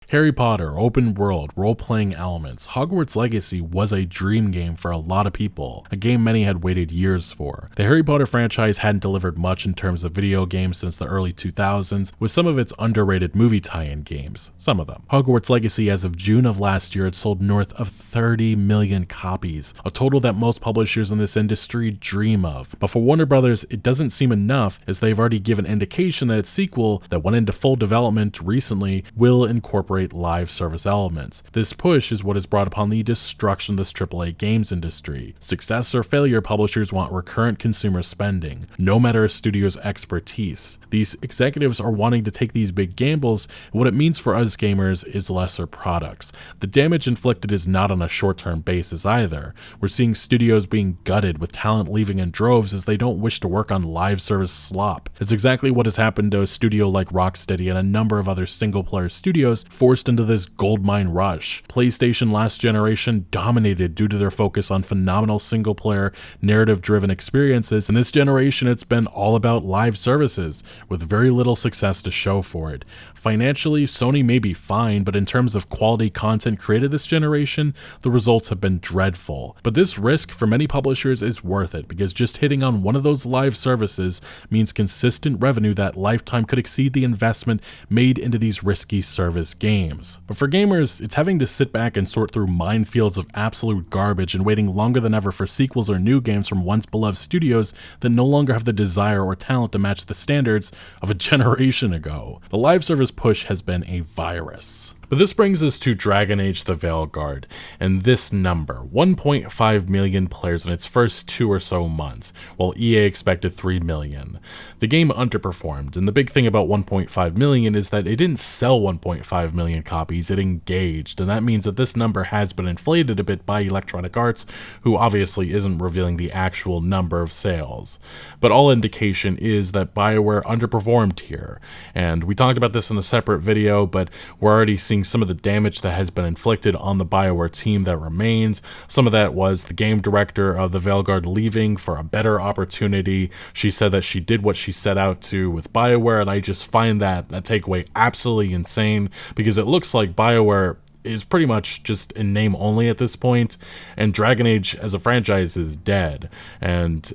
Harry Potter, open world, role-playing elements. Hogwarts Legacy was a dream game for a lot of people, a game many had waited years for. The Harry Potter franchise hadn't delivered much in terms of video games since the early 2000s, with some of its underrated movie tie-in games, some of them. Hogwarts Legacy as of June of last year had sold north of 30 million copies, a total that most publishers in this industry dream of. But for Warner Brothers, it doesn't seem enough, as they've already given indication that its sequel, that went into full development recently, will incorporate live service elements. This push is what has brought upon the destruction of this AAA games industry. Success or failure, publishers want recurrent consumer spending, no matter a studio's expertise. These executives are wanting to take these big gambles, and what it means for us gamers is lesser products. The damage inflicted is not on a short-term basis either. We're seeing studios being gutted, with talent leaving in droves as they don't wish to work on live service slop. It's exactly what has happened to a studio like Rocksteady and a number of other single-player studios forced into this goldmine rush. PlayStation last generation dominated due to their focus on phenomenal single-player, narrative-driven experiences, and this generation it's been all about live services, with very little success to show for it. Financially, Sony may be fine, but in terms of quality content created this generation, the results have been dreadful. But this risk for many publishers is worth it, because just hitting on one of those live services means consistent revenue that lifetime could exceed the investment made into these risky service games. But for gamers, it's having to sit back and sort through minefields of absolute garbage and waiting longer than ever for sequels or new games from once beloved studios that no longer have the desire or talent to match the standards of a generation ago. The live service push has been a virus. But this brings us to Dragon Age The Veilguard, and this number, 1.5 million players in its first 2 or so months, while EA expected 3 million. The game underperformed, and the big thing about 1.5 million is that it didn't sell 1.5 million copies, it engaged, and that means that this number has been inflated a bit by Electronic Arts, who obviously isn't revealing the actual number of sales. But all indication is that BioWare underperformed here, and we talked about this in a separate video, but we're already seeing some of the damage that has been inflicted on the BioWare team that remains. Some of that was the game director of The Veilguard leaving for a better opportunity. She said that she did what she set out to with BioWare, and I just find that takeaway absolutely insane, because it looks like BioWare is pretty much just in name only at this point, and Dragon Age as a franchise is dead. And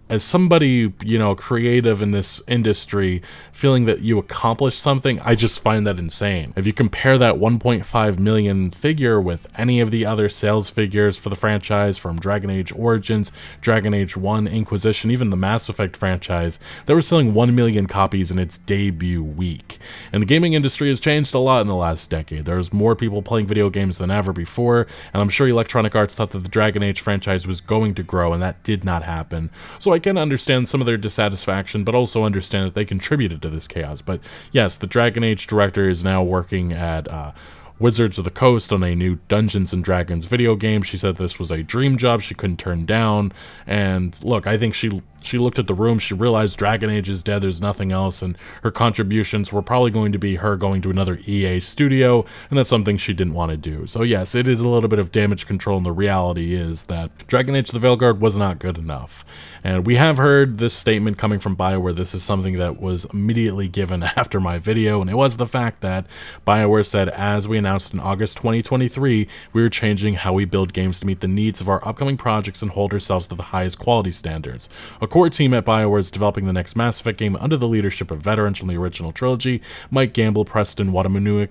as somebody, creative in this industry, feeling that you accomplished something, I just find that insane. If you compare that 1.5 million figure with any of the other sales figures for the franchise, from Dragon Age Origins, Dragon Age 1, Inquisition, even the Mass Effect franchise, they were selling 1 million copies in its debut week. And the gaming industry has changed a lot in the last decade. There's more people playing video games than ever before, and I'm sure Electronic Arts thought that the Dragon Age franchise was going to grow, and that did not happen. So I can understand some of their dissatisfaction, but also understand that they contributed to this chaos. But yes, the Dragon Age director is now working at Wizards of the Coast on a new Dungeons and Dragons video game. She said this was a dream job she couldn't turn down, and look, I think she looked at the room, she realized Dragon Age is dead, there's nothing else, and her contributions were probably going to be her going to another EA studio, and that's something she didn't want to do. So yes, it is a little bit of damage control, and the reality is that Dragon Age The Veilguard was not good enough. And we have heard this statement coming from BioWare. This is something that was immediately given after my video, and it was the fact that BioWare said, as we announced in August 2023, we are changing how we build games to meet the needs of our upcoming projects and hold ourselves to the highest quality standards. A core team at BioWare is developing the next Mass Effect game under the leadership of veterans from the original trilogy, Mike Gamble, Preston Watamanuk,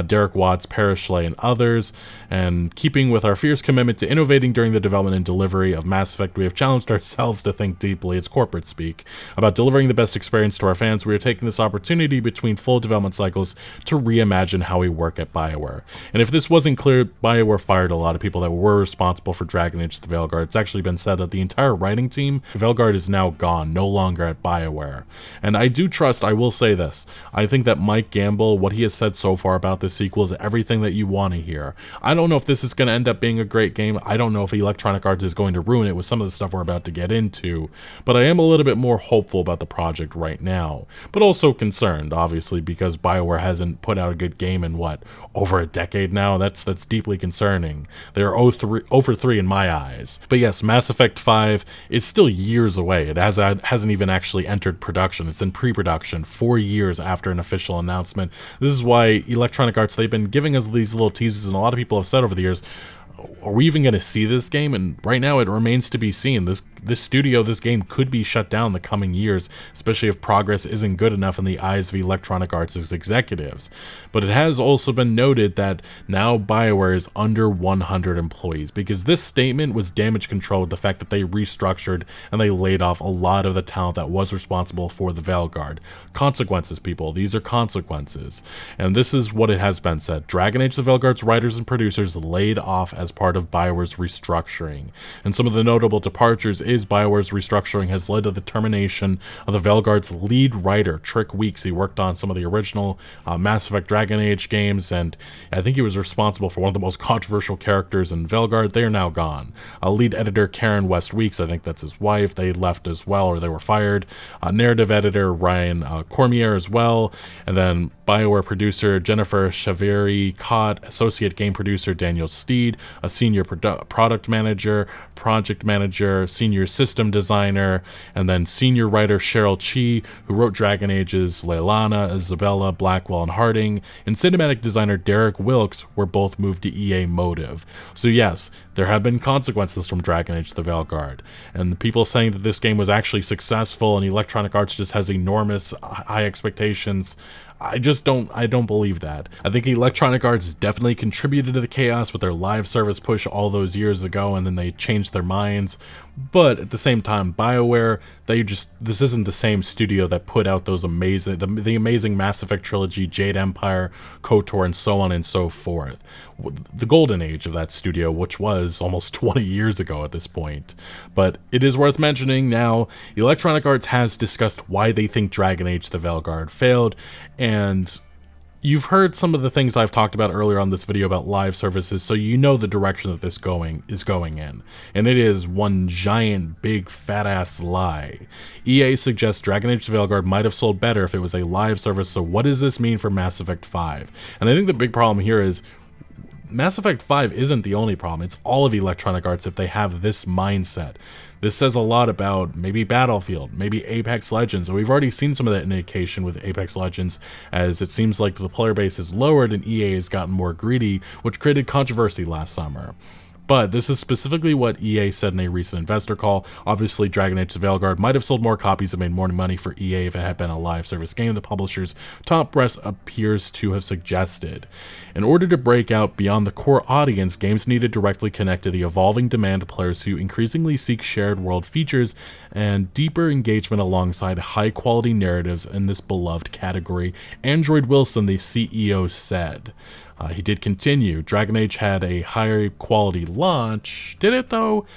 Derek Watts, Parrish Lay, and others. And keeping with our fierce commitment to innovating during the development and delivery of Mass Effect, we have challenged ourselves to think deeply, it's corporate speak, about delivering the best experience to our fans. We are taking this opportunity between full development cycles to reimagine how we work at BioWare. And if this wasn't clear, BioWare fired a lot of people that were responsible for Dragon Age The Veilguard. It's actually been said that the entire writing team, Veilguard, is now gone, no longer at BioWare. And I do trust, I will say this, I think that Mike Gamble, what he has said so far about this sequel is everything that you want to hear. I don't know if this is going to end up being a great game. I don't know if Electronic Arts is going to ruin it with some of the stuff we're about to get into, but I am a little bit more hopeful about the project right now, but also concerned, obviously, because BioWare hasn't put out a good game in, over a decade now? That's deeply concerning. They're 0 for 3 in my eyes. But yes, Mass Effect 5 is still years away away. It hasn't even actually entered production. It's in pre-production 4 years after an official announcement. This is why Electronic Arts, they've been giving us these little teasers, and a lot of people have said over the years, are we even going to see this game? And right now it remains to be seen. This studio, this game could be shut down in the coming years, especially if progress isn't good enough in the eyes of Electronic Arts' executives. But it has also been noted that now BioWare is under 100 employees, because this statement was damage control with the fact that they restructured and they laid off a lot of the talent that was responsible for the Veilguard. Consequences, people. These are consequences. And this is what it has been said. Dragon Age The Veilguard's writers and producers laid off as part of BioWare's restructuring. And some of the notable departures is BioWare's restructuring has led to the termination of the Veilguard's lead writer, Trick Weeks. He worked on some of the original Mass Effect Dragon Age games, and I think he was responsible for one of the most controversial characters in Veilguard. They are now gone. Lead editor Karen West Weeks, I think that's his wife, they left as well, or they were fired. Narrative editor Ryan Cormier as well, and then BioWare producer Jennifer Chaveri-Cott, associate game producer Daniel Steed, a senior product manager, project manager, senior system designer, and then senior writer Cheryl Chi, who wrote Dragon Age's Leilana, Isabella, Blackwell, and Harding, and cinematic designer Derek Wilkes were both moved to EA Motive. So yes, there have been consequences from Dragon Age The Veilguard, and the people saying that this game was actually successful and Electronic Arts just has enormous high expectations, I don't believe that. I think Electronic Arts definitely contributed to the chaos with their live service push all those years ago, and then they changed their minds. But at the same time, BioWare, this isn't the same studio that put out those amazing, the amazing Mass Effect trilogy, Jade Empire, KOTOR, and so on and so forth. The golden age of that studio, which was almost 20 years ago at this point. But it is worth mentioning now, Electronic Arts has discussed why they think Dragon Age The Veilguard failed, and you've heard some of the things I've talked about earlier on this video about live services, so you know the direction that this is going in. And it is one giant, big, fat-ass lie. EA suggests Dragon Age The Veilguard might have sold better if it was a live service, so what does this mean for Mass Effect 5? And I think the big problem here is Mass Effect 5 isn't the only problem. It's all of Electronic Arts if they have this mindset. This says a lot about maybe Battlefield, maybe Apex Legends, and we've already seen some of that indication with Apex Legends, as it seems like the player base is lowered and EA has gotten more greedy, which created controversy last summer. But this is specifically what EA said in a recent investor call. Obviously, Dragon Age The Veilguard might have sold more copies and made more money for EA if it had been a live service game, the publisher's top press appears to have suggested. In order to break out beyond the core audience, games need to directly connect to the evolving demand of players who increasingly seek shared world features and deeper engagement alongside high-quality narratives in this beloved category, Android Wilson, the CEO, said. He did continue. Dragon Age had a higher quality launch. Did it though?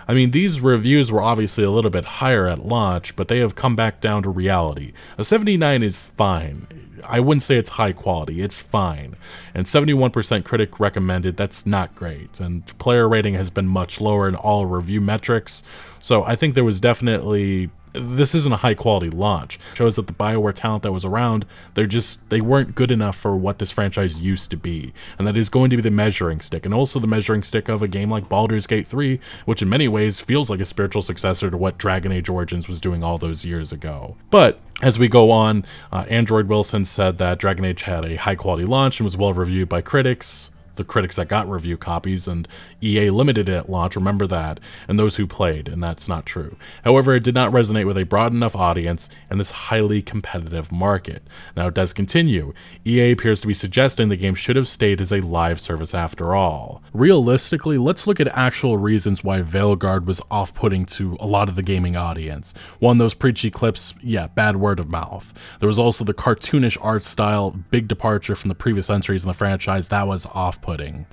I mean, these reviews were obviously a little bit higher at launch, but they have come back down to reality. A 79 is fine. I wouldn't say it's high quality. It's fine. And 71% critic recommended. That's not great. And player rating has been much lower in all review metrics. So I think there was definitely... This isn't a high quality launch. It shows that the BioWare talent that was around, they weren't good enough for what this franchise used to be. And that is going to be the measuring stick. And also the measuring stick of a game like Baldur's Gate 3, which in many ways feels like a spiritual successor to what Dragon Age Origins was doing all those years ago. But as we go on, Android Wilson said that Dragon Age had a high quality launch and was well reviewed by critics. The critics that got review copies, and EA limited it at launch, remember that, and those who played, and that's not true. However, it did not resonate with a broad enough audience in this highly competitive market. Now, it does continue. EA appears to be suggesting the game should have stayed as a live service after all. Realistically, let's look at actual reasons why Veilguard was off-putting to a lot of the gaming audience. One, those preachy clips, yeah, bad word of mouth. There was also the cartoonish art style, big departure from the previous entries in the franchise, that was off-putting.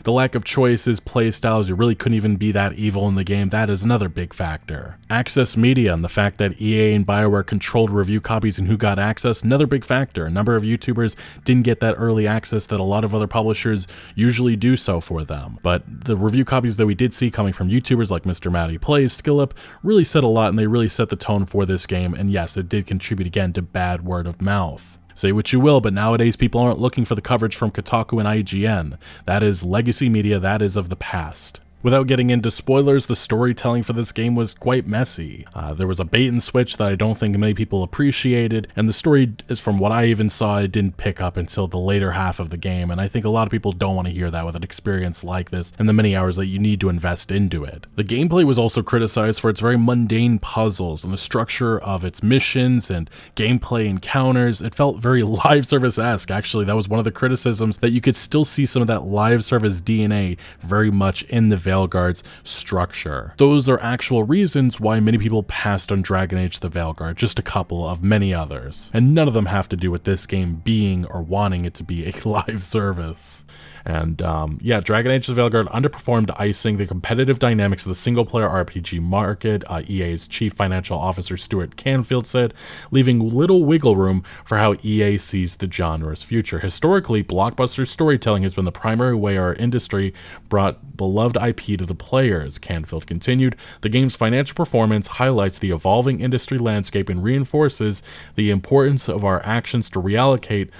The lack of choices, play styles, you really couldn't even be that evil in the game, that is another big factor. Access media and the fact that EA and BioWare controlled review copies and who got access, another big factor. A number of YouTubers didn't get that early access that a lot of other publishers usually do so for them. But the review copies that we did see coming from YouTubers like Mr. Matty Plays, SkillUp, really said a lot, and they really set the tone for this game, and yes, it did contribute again to bad word of mouth. Say what you will, but nowadays people aren't looking for the coverage from Kotaku and IGN. That is legacy media, that is of the past. Without getting into spoilers, the storytelling for this game was quite messy. There was a bait and switch that I don't think many people appreciated, and the story, is from what I even saw, it didn't pick up until the later half of the game, and I think a lot of people don't want to hear that with an experience like this and the many hours that you need to invest into it. The gameplay was also criticized for its very mundane puzzles and the structure of its missions and gameplay encounters. It felt very live service-esque. Actually, that was one of the criticisms, that you could still see some of that live service DNA very much in the Veilguard's structure. Those are actual reasons why many people passed on Dragon Age The Veilguard, just a couple of many others. And none of them have to do with this game being or wanting it to be a live service. And yeah, Dragon Age The Veilguard underperformed, icing the competitive dynamics of the single-player RPG market, EA's chief financial officer Stuart Canfield said, leaving little wiggle room for how EA sees the genre's future. Historically, blockbuster storytelling has been the primary way our industry brought beloved IP to the players, Canfield continued. The game's financial performance highlights the evolving industry landscape and reinforces the importance of our actions to reallocate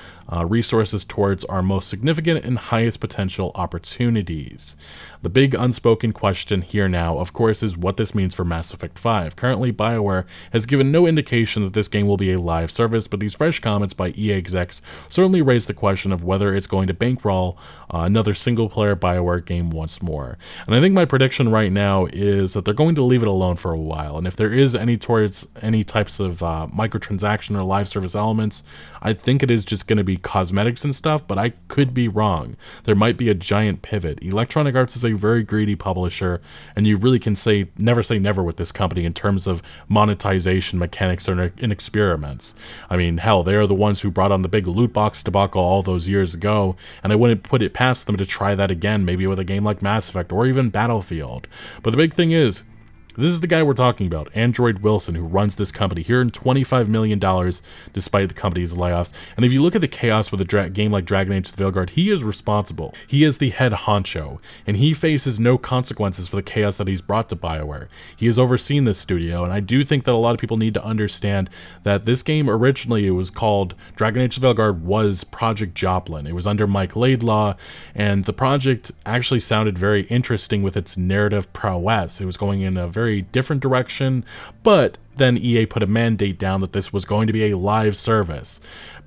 resources towards our most significant and highest potential opportunities. The big unspoken question here now, of course, is what this means for Mass Effect 5. Currently, BioWare has given no indication that this game will be a live service, but these fresh comments by EA execs certainly raise the question of whether it's going to bankroll another single-player BioWare game once more. And I think my prediction right now is that they're going to leave it alone for a while, and if there is any types of microtransaction or live service elements, I think it is just going to be cosmetics and stuff, but I could be wrong. There might be a giant pivot. Electronic Arts is a very greedy publisher, and you really can say never with this company in terms of monetization mechanics or in experiments. I mean, hell, they are the ones who brought on the big loot box debacle all those years ago, and I wouldn't put it past them to try that again, maybe with a game like Mass Effect or even Battlefield. But the big thing is, this is the guy we're talking about, Android Wilson, who runs this company. He earned $25 million despite the company's layoffs. And if you look at the chaos with a game like Dragon Age The Veilguard, he is responsible. He is the head honcho, and he faces no consequences for the chaos that he's brought to BioWare. He has overseen this studio, and I do think that a lot of people need to understand that this game originally, it was called Dragon Age The Veilguard, was Project Joplin. It was under Mike Laidlaw, and the project actually sounded very interesting with its narrative prowess. It was going in a very different direction, but then EA put a mandate down that this was going to be a live service.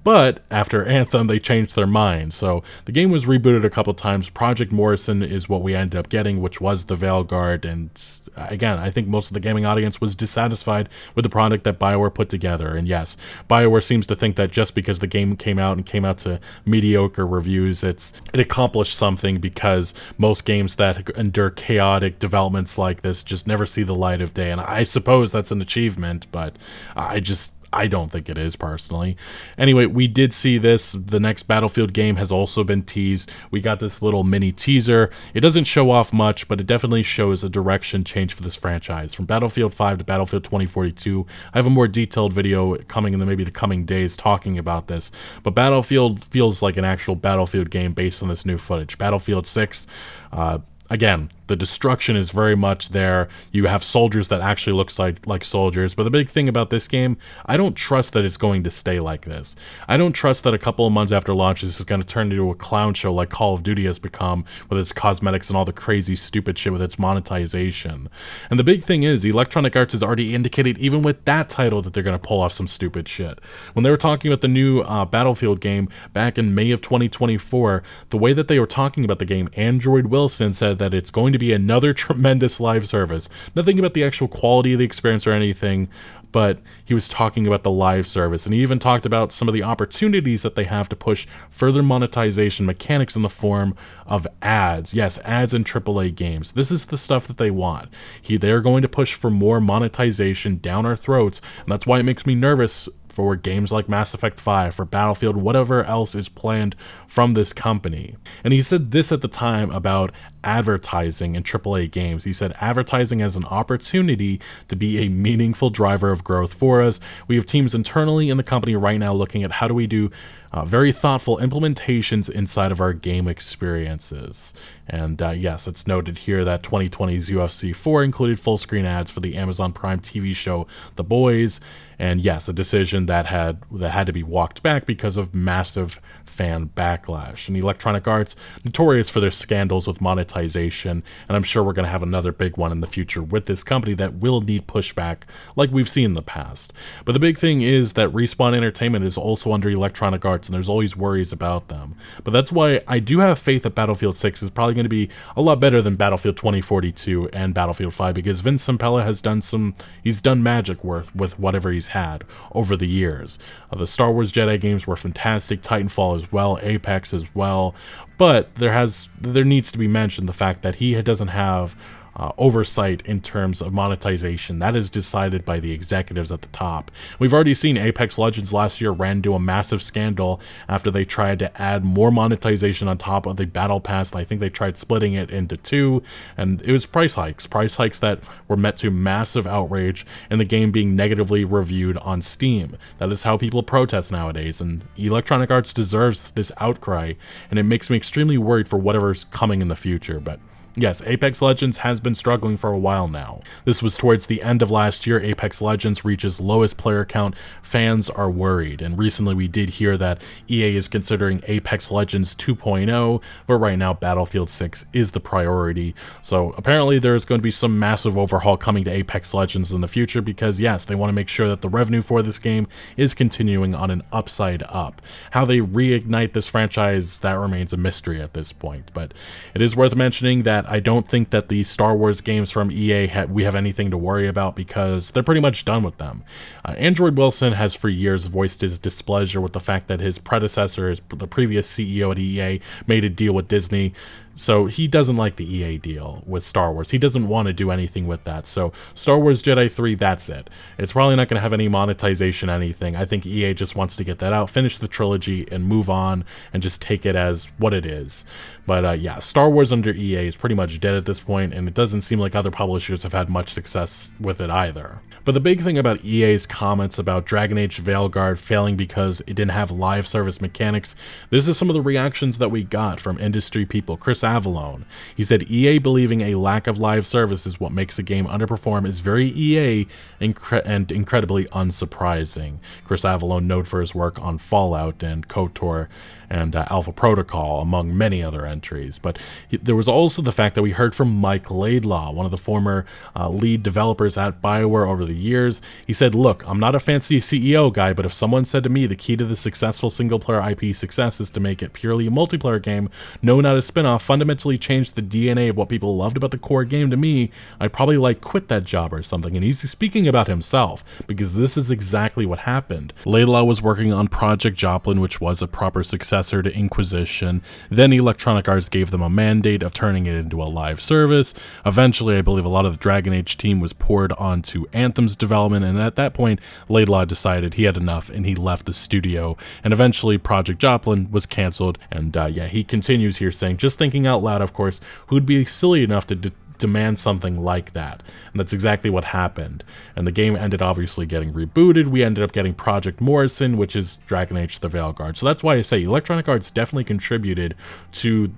But after Anthem, they changed their mind. So the game was rebooted a couple times. Project Morrison is what we ended up getting, which was The Veilguard. And again, I think most of the gaming audience was dissatisfied with the product that BioWare put together. And yes, BioWare seems to think that just because the game came out to mediocre reviews, it accomplished something, because most games that endure chaotic developments like this just never see the light of day. And I suppose that's an achievement, but I don't think it is, personally. Anyway, we did see this. The next Battlefield game has also been teased. We got this little mini teaser. It doesn't show off much, but it definitely shows a direction change for this franchise. From Battlefield 5 to Battlefield 2042, I have a more detailed video coming in maybe the coming days talking about this. But Battlefield feels like an actual Battlefield game based on this new footage. Battlefield 6, again, the destruction is very much there. You have soldiers that actually looks like soldiers. But the big thing about this game, I don't trust that it's going to stay like this. I don't trust that a couple of months after launch, this is going to turn into a clown show like Call of Duty has become, with its cosmetics and all the crazy stupid shit with its monetization. And the big thing is, Electronic Arts has already indicated, even with that title, that they're going to pull off some stupid shit. When they were talking about the new Battlefield game back in May of 2024, the way that they were talking about the game, Android Wilson said that it's going to be another tremendous live service. Nothing about the actual quality of the experience or anything, but he was talking about the live service, and he even talked about some of the opportunities that they have to push further monetization mechanics in the form of ads. Yes, ads in AAA games. This is the stuff that they want. They're going to push for more monetization down our throats, and that's why it makes me nervous for games like Mass Effect 5, for Battlefield, whatever else is planned from this company. And he said this at the time about advertising in AAA games. He said, advertising as an opportunity to be a meaningful driver of growth for us. We have teams internally in the company right now looking at how do we do very thoughtful implementations inside of our game experiences. And yes, it's noted here that 2020's UFC 4 included full screen ads for the Amazon Prime TV show The Boys. And yes, a decision that had to be walked back because of massive fan backlash. And Electronic Arts, notorious for their scandals with monetization, and I'm sure we're going to have another big one in the future with this company that will need pushback like we've seen in the past. But the big thing is that Respawn Entertainment is also under Electronic Arts, and there's always worries about them. But that's why I do have faith that Battlefield 6 is probably going to be a lot better than Battlefield 2042 and Battlefield 5, because Vince Zampella has done magic with whatever he's had over the years. The Star Wars Jedi games were fantastic, Titanfall as well, Apex as well, but there needs to be mentioned the fact that he doesn't have oversight in terms of monetization. That is decided by the executives at the top. We've already seen Apex Legends last year ran into a massive scandal after they tried to add more monetization on top of the battle pass. I think they tried splitting it into two, and it was price hikes that were met to massive outrage, and the game being negatively reviewed on Steam. That is how people protest nowadays, and Electronic Arts deserves this outcry, and it makes me extremely worried for whatever's coming in the future. But yes, Apex Legends has been struggling for a while now. This was towards the end of last year. Apex Legends reaches lowest player count. Fans are worried, and recently we did hear that EA is considering Apex Legends 2.0, but right now Battlefield 6 is the priority. So apparently there's going to be some massive overhaul coming to Apex Legends in the future, because yes, they want to make sure that the revenue for this game is continuing on an upside up. How they reignite this franchise, that remains a mystery at this point, but it is worth mentioning that I don't think that the Star Wars games from EA we have anything to worry about, because they're pretty much done with them. Android Wilson has for years voiced his displeasure with the fact that his predecessor, the previous CEO at EA, made a deal with Disney. So he doesn't like the EA deal with Star Wars. He doesn't want to do anything with that. So Star Wars Jedi 3, that's it. It's probably not going to have any monetization, anything. I think EA just wants to get that out, finish the trilogy, and move on, and just take it as what it is. But yeah, Star Wars under EA is pretty much dead at this point, and it doesn't seem like other publishers have had much success with it either. But the big thing about EA's comments about Dragon Age Veilguard failing because it didn't have live service mechanics, this is some of the reactions that we got from industry people. Chris Avalone, he said, EA believing a lack of live service is what makes a game underperform is very EA and incredibly unsurprising. Chris Avalone, known for his work on Fallout and KOTOR and Alpha Protocol, among many other entries. But there was also the fact that we heard from Mike Laidlaw, one of the former lead developers at BioWare over the years. He said, look, I'm not a fancy CEO guy, but if someone said to me the key to the successful single-player IP success is to make it purely a multiplayer game, no, not a spin-off, fundamentally change the DNA of what people loved about the core game to me, I'd probably quit that job or something. And he's speaking about himself, because this is exactly what happened. Laidlaw was working on Project Joplin, which was a proper successor to Inquisition. Then Electronic Arts gave them a mandate of turning it into a live service. Eventually, I believe a lot of the Dragon Age team was poured onto Anthem's development, and at that point, Laidlaw decided he had enough and he left the studio, and eventually Project Joplin was cancelled. And yeah, he continues here saying, just thinking out loud, of course, who'd be silly enough to demand something like that? And that's exactly what happened. And the game ended obviously getting rebooted. We ended up getting Project Morrison, which is Dragon Age The Veilguard. So that's why I say Electronic Arts definitely contributed to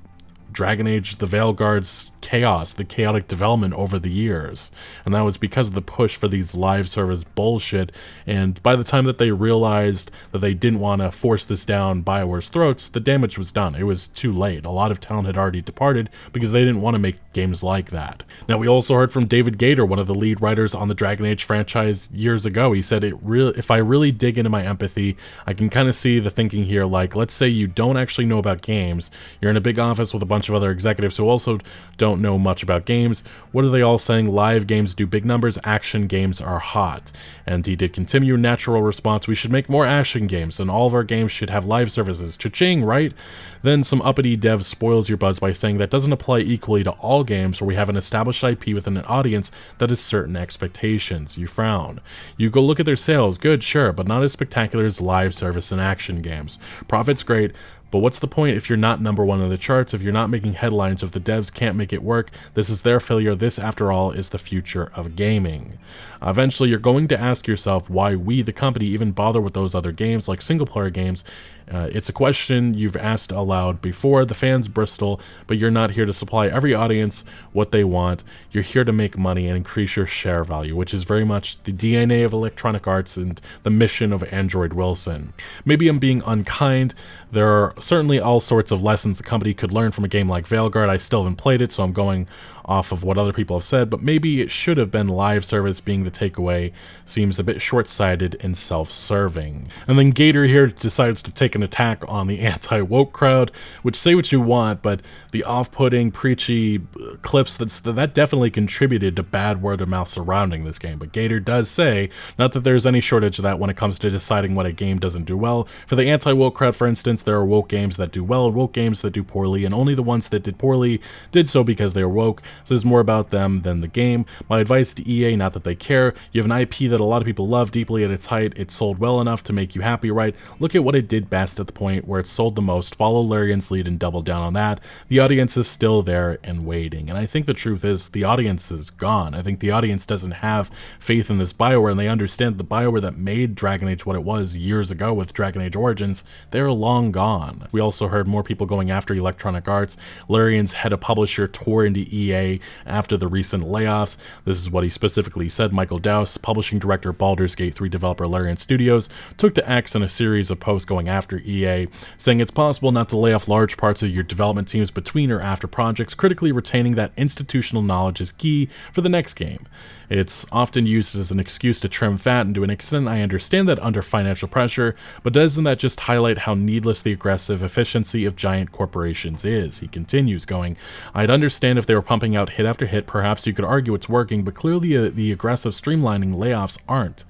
Dragon Age The Veilguard's chaos, the chaotic development over the years. And that was because of the push for these live service bullshit. And by the time that they realized that they didn't want to force this down BioWare's throats, the damage was done. It was too late. A lot of talent had already departed because they didn't want to make games like that. Now, we also heard from David Gator, one of the lead writers on the Dragon Age franchise years ago. He said, if I really dig into my empathy, I can kind of see the thinking here. Let's say you don't actually know about games. You're in a big office with a bunch of other executives who also don't know much about games. What are they all saying? Live games do big numbers, action games are hot. And he did continue, natural response, we should make more action games, and all of our games should have live services. Cha-ching, right? Then some uppity dev spoils your buzz by saying that doesn't apply equally to all games where we have an established IP within an audience that has certain expectations. You frown. You go look at their sales, good, sure, but not as spectacular as live service and action games. Profit's great, But what's the point if you're not #1 in the charts, if you're not making headlines, if the devs can't make it work? This is their failure. This, after all, is the future of gaming. Eventually, you're going to ask yourself why we, the company, even bother with those other games like single-player games. It's a question you've asked aloud before. The fans bristle, but you're not here to supply every audience what they want. You're here to make money and increase your share value, which is very much the DNA of Electronic Arts and the mission of Android Wilson. Maybe I'm being unkind. There are certainly all sorts of lessons the company could learn from a game like Veilguard. I still haven't played it, so I'm going off of what other people have said, but maybe it should have been live service being the takeaway. Seems a bit short-sighted and self-serving. And then Gator here decides to take an attack on the anti-woke crowd, which, say what you want, but the off-putting, preachy clips, that definitely contributed to bad word of mouth surrounding this game. But Gator does say, not that there's any shortage of that when it comes to deciding what a game doesn't do well. For the anti-woke crowd, for instance, there are woke games that do well and woke games that do poorly, and only the ones that did poorly did so because they were woke. So there's more about them than the game. My advice to EA, not that they care, you have an IP that a lot of people love deeply at its height. It sold well enough to make you happy, right? Look at what it did best at the point where it sold the most. Follow Larian's lead and double down on that. The audience is still there and waiting. And I think the truth is the audience is gone. I think the audience doesn't have faith in this BioWare, and they understand the BioWare that made Dragon Age what it was years ago with Dragon Age Origins, they're long gone. We also heard more people going after Electronic Arts. Larian's head of publisher tore into EA after the recent layoffs. This is what he specifically said. Michael Dowse, publishing director of Baldur's Gate 3 developer Larian Studios, took to X in a series of posts going after EA, saying it's possible not to lay off large parts of your development teams between or after projects. Critically retaining that institutional knowledge is key for the next game. It's often used as an excuse to trim fat, and to an extent I understand that under financial pressure, but doesn't that just highlight how needless the aggressive efficiency of giant corporations is? He continues going, I'd understand if they were pumping out hit after hit, perhaps you could argue it's working, but clearly the aggressive streamlining layoffs aren't.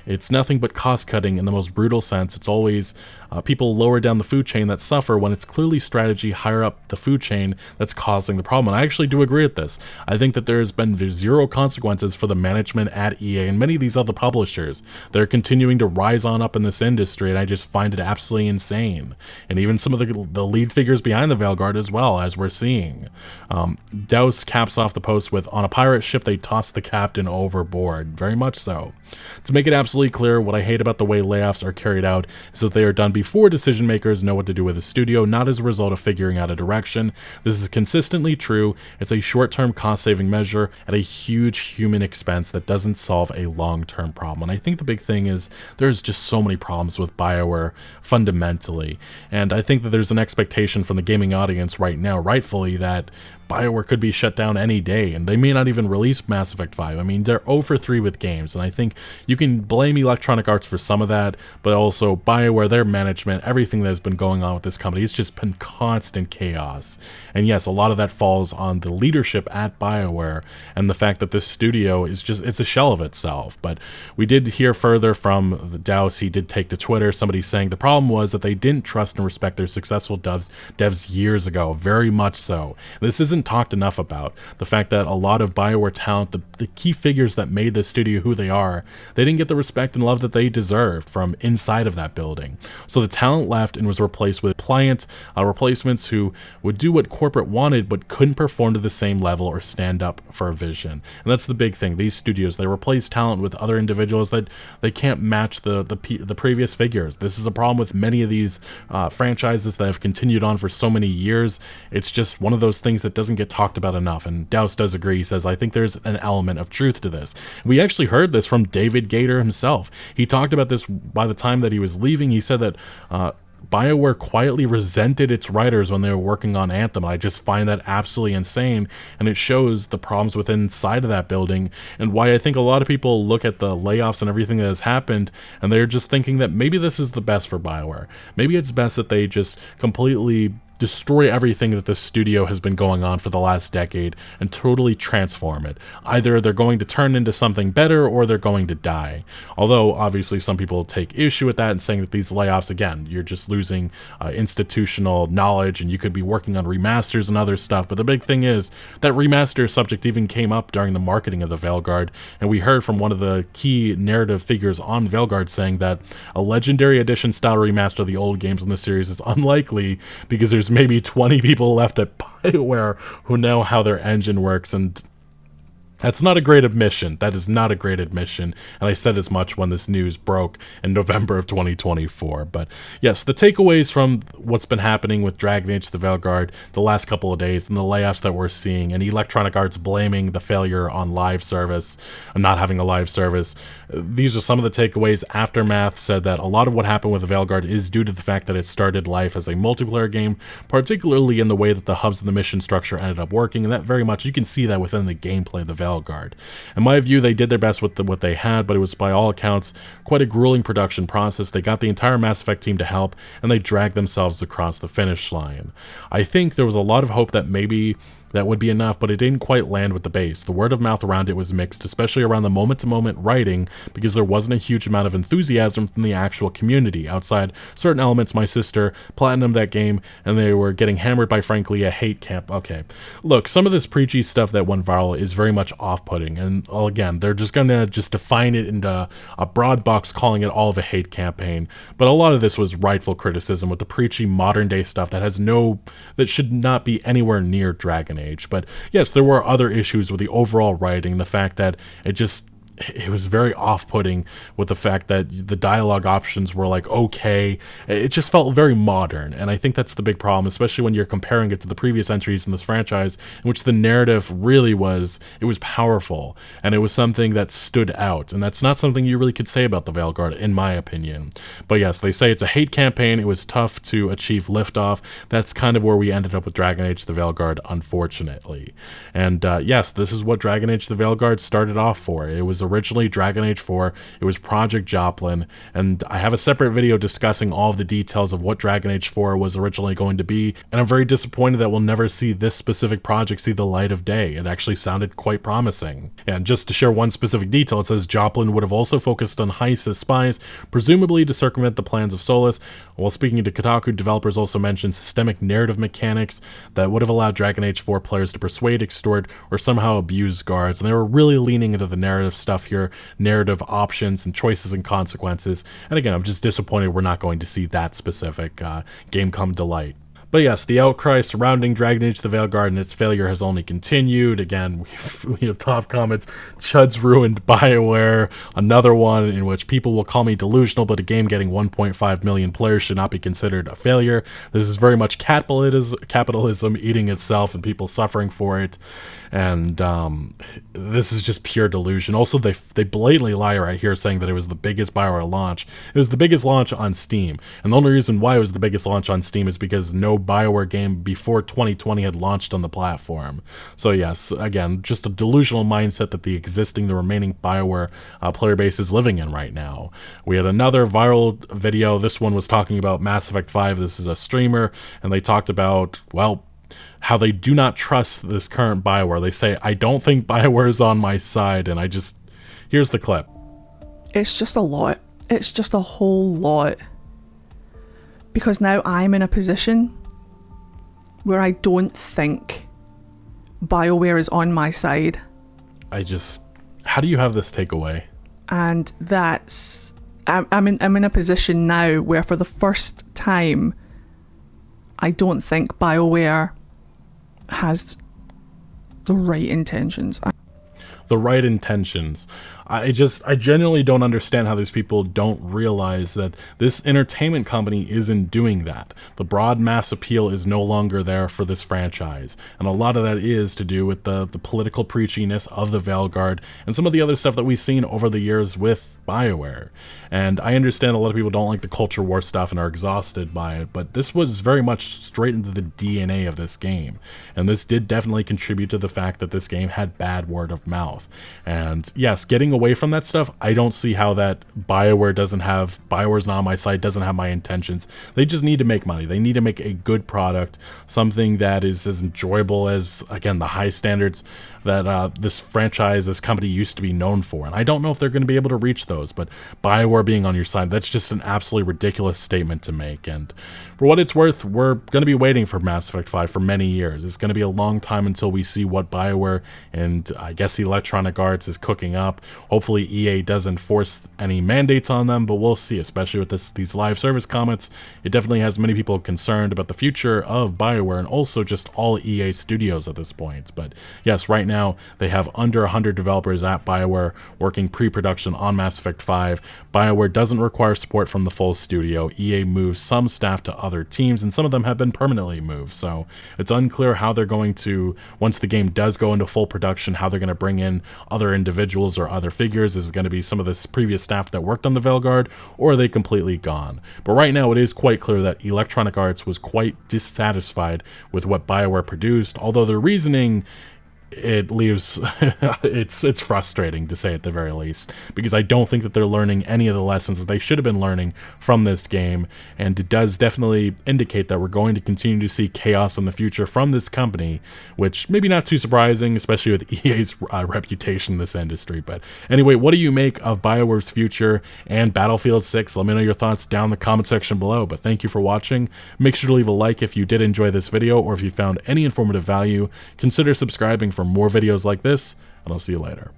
It's nothing but cost-cutting in the most brutal sense. It's always people lower down the food chain that suffer when it's clearly strategy higher up the food chain that's causing the problem. And I actually do agree with this. I think that there's been zero consequences for the management at EA and many of these other publishers. They're continuing to rise on up in this industry, and I just find it absolutely insane. And even some of the lead figures behind the Veilguard as well, as we're seeing. Dowse caps off the post with, on a pirate ship they tossed the captain overboard. Very much so. To make it absolutely clear, what I hate about the way layoffs are carried out is that they are done before decision makers know what to do with a studio, not as a result of figuring out a direction. This is consistently true. It's a short-term cost-saving measure at a huge human expense that doesn't solve a long-term problem. And I think the big thing is there's just so many problems with BioWare fundamentally. And I think that there's an expectation from the gaming audience right now, rightfully, that BioWare could be shut down any day, and they may not even release Mass Effect 5. I mean, they're 0 for 3 with games, and I think you can blame Electronic Arts for some of that, but also BioWare, their management, everything that has been going on with this company, it's just been constant chaos. And yes, a lot of that falls on the leadership at BioWare, and the fact that this studio is just, it's a shell of itself. But we did hear further from the Dowse. He did take to Twitter, somebody saying the problem was that they didn't trust and respect their successful devs years ago, very much so. This isn't talked enough about. The fact that a lot of BioWare talent, the key figures that made this studio who they are, they didn't get the respect and love that they deserved from inside of that building. So the talent left and was replaced with pliant replacements who would do what corporate wanted but couldn't perform to the same level or stand up for a vision. And that's the big thing. These studios, they replace talent with other individuals that they can't match the previous figures. This is a problem with many of these franchises that have continued on for so many years. It's just one of those things that doesn't get talked about enough, and Dowse does agree. He says, I think there's an element of truth to this. We actually heard this from David Gator himself. He talked about this by the time that he was leaving. He said that BioWare quietly resented its writers when they were working on Anthem. I just find that absolutely insane, and it shows the problems within inside of that building, and why I think a lot of people look at the layoffs and everything that has happened, and they're just thinking that maybe this is the best for BioWare. Maybe it's best that they just completely destroy everything that this studio has been going on for the last decade and totally transform it. Either they're going to turn into something better or they're going to die. Although, obviously, some people take issue with that and saying that these layoffs, again, you're just losing institutional knowledge and you could be working on remasters and other stuff. But the big thing is that remaster subject even came up during the marketing of the Veilguard, and we heard from one of the key narrative figures on Veilguard saying that a Legendary Edition style remaster of the old games in the series is unlikely because there's maybe 20 people left at BioWare who know how their engine works, and that's not a great admission. That is not a great admission, and I said as much when this news broke in November of 2024. But yes, the takeaways from what's been happening with Dragon Age The Veilguard the last couple of days and the layoffs that we're seeing, and Electronic Arts blaming the failure on live service and not having a live service, these are some of the takeaways. Aftermath said that a lot of what happened with The Veilguard is due to the fact that it started life as a multiplayer game, particularly in the way that the hubs and the mission structure ended up working, and that very much, you can see that within the gameplay of The Veilguard. In my view, they did their best with what they had, but it was by all accounts quite a grueling production process. They got the entire Mass Effect team to help, and they dragged themselves across the finish line. I think there was a lot of hope that maybe that would be enough, but it didn't quite land with the base. The word of mouth around it was mixed, especially around the moment-to-moment writing, because there wasn't a huge amount of enthusiasm from the actual community. Outside certain elements, my sister platinumed that game, and they were getting hammered by, frankly, a hate camp. Okay, look, some of this preachy stuff that went viral is very much off-putting, and again, they're just gonna define it into a broad box, calling it all of a hate campaign, but a lot of this was rightful criticism with the preachy modern-day stuff that should not be anywhere near Dragon Age. But yes, there were other issues with the overall writing, the fact that it was very off-putting with the fact that the dialogue options were like, okay, it just felt very modern, and I think that's the big problem, especially when you're comparing it to the previous entries in this franchise, in which the narrative really was powerful, and it was something that stood out, and that's not something you really could say about the Veilguard, in my opinion. But yes, they say it's a hate campaign, it was tough to achieve liftoff. That's kind of where we ended up with Dragon Age The Veilguard, unfortunately. And yes, this is what Dragon Age The Veilguard started off for. It was originally Dragon Age 4, it was Project Joplin, and I have a separate video discussing all of the details of what Dragon Age 4 was originally going to be, and I'm very disappointed that we'll never see this specific project see the light of day. It actually sounded quite promising. And just to share one specific detail, it says Joplin would have also focused on heists as spies, presumably to circumvent the plans of Solus. While speaking to Kotaku, developers also mentioned systemic narrative mechanics that would have allowed Dragon Age 4 players to persuade, extort, or somehow abuse guards, and they were really leaning into the narrative stuff here, narrative options and choices and consequences. And again, I'm just disappointed we're not going to see that specific game come to light. But yes, the outcry surrounding Dragon Age The Veilguard and its failure has only continued. Again, we have top comments. Chud's ruined BioWare. Another one in which people will call me delusional, but a game getting 1.5 million players should not be considered a failure. This is very much capitalism eating itself and people suffering for it. And this is just pure delusion. Also, they blatantly lie right here saying that it was the biggest BioWare launch. It was the biggest launch on Steam. And the only reason why it was the biggest launch on Steam is because no BioWare game before 2020 had launched on the platform. So yes, again, just a delusional mindset that the remaining BioWare player base is living in right now. We had another viral video. This one was talking about Mass Effect 5. This is a streamer, and they talked about, well, how they do not trust this current BioWare. They say, I don't think BioWare is on my side, and here's the clip. It's just a lot. It's just a whole lot. Because now I'm in a position where I don't think BioWare is on my side. How do you have this takeaway? And I'm in a position now where for the first time, I don't think BioWare has the right intentions. The right intentions. I genuinely don't understand how these people don't realize that this entertainment company isn't doing that. The broad mass appeal is no longer there for this franchise. And a lot of that is to do with the political preachiness of the Veilguard and some of the other stuff that we've seen over the years with BioWare. And I understand a lot of people don't like the culture war stuff and are exhausted by it, but this was very much straight into the DNA of this game. And this did definitely contribute to the fact that this game had bad word of mouth. mouth. And yes, getting away from that stuff, I don't see how that BioWare's not on my side, doesn't have my intentions. They just need to make money. They need to make a good product, something that is as enjoyable as, again, the high standards that this franchise, this company used to be known for. And I don't know if they're going to be able to reach those, but BioWare being on your side, that's just an absolutely ridiculous statement to make. And for what it's worth, we're going to be waiting for Mass Effect 5 for many years. It's going to be a long time until we see what BioWare and I guess Electronic Arts is cooking up. Hopefully EA doesn't force any mandates on them, but we'll see, especially with these live service comments. It definitely has many people concerned about the future of BioWare and also just all EA studios at this point. But yes, right now they have under 100 developers at BioWare working pre-production on Mass Effect 5. BioWare doesn't require support from the full studio. EA moves some staff to other teams, and some of them have been permanently moved. So it's unclear how they're going to, once the game does go into full production, how they're going to bring in other individuals or other figures. Is it going to be some of this previous staff that worked on the Veilguard, or are they completely gone? But right now it is quite clear that Electronic Arts was quite dissatisfied with what BioWare produced, although their reasoning, it leaves it's frustrating, to say at the very least, because I don't think that they're learning any of the lessons that they should have been learning from this game, and it does definitely indicate that we're going to continue to see chaos in the future from this company, which maybe not too surprising, especially with EA's reputation in this industry. But anyway, what do you make of BioWare's future and Battlefield 6? Let me know your thoughts down in the comment section below. But thank you for watching. Make sure to leave a like if you did enjoy this video, or if you found any informative value. Consider subscribing for more videos like this, and I'll see you later.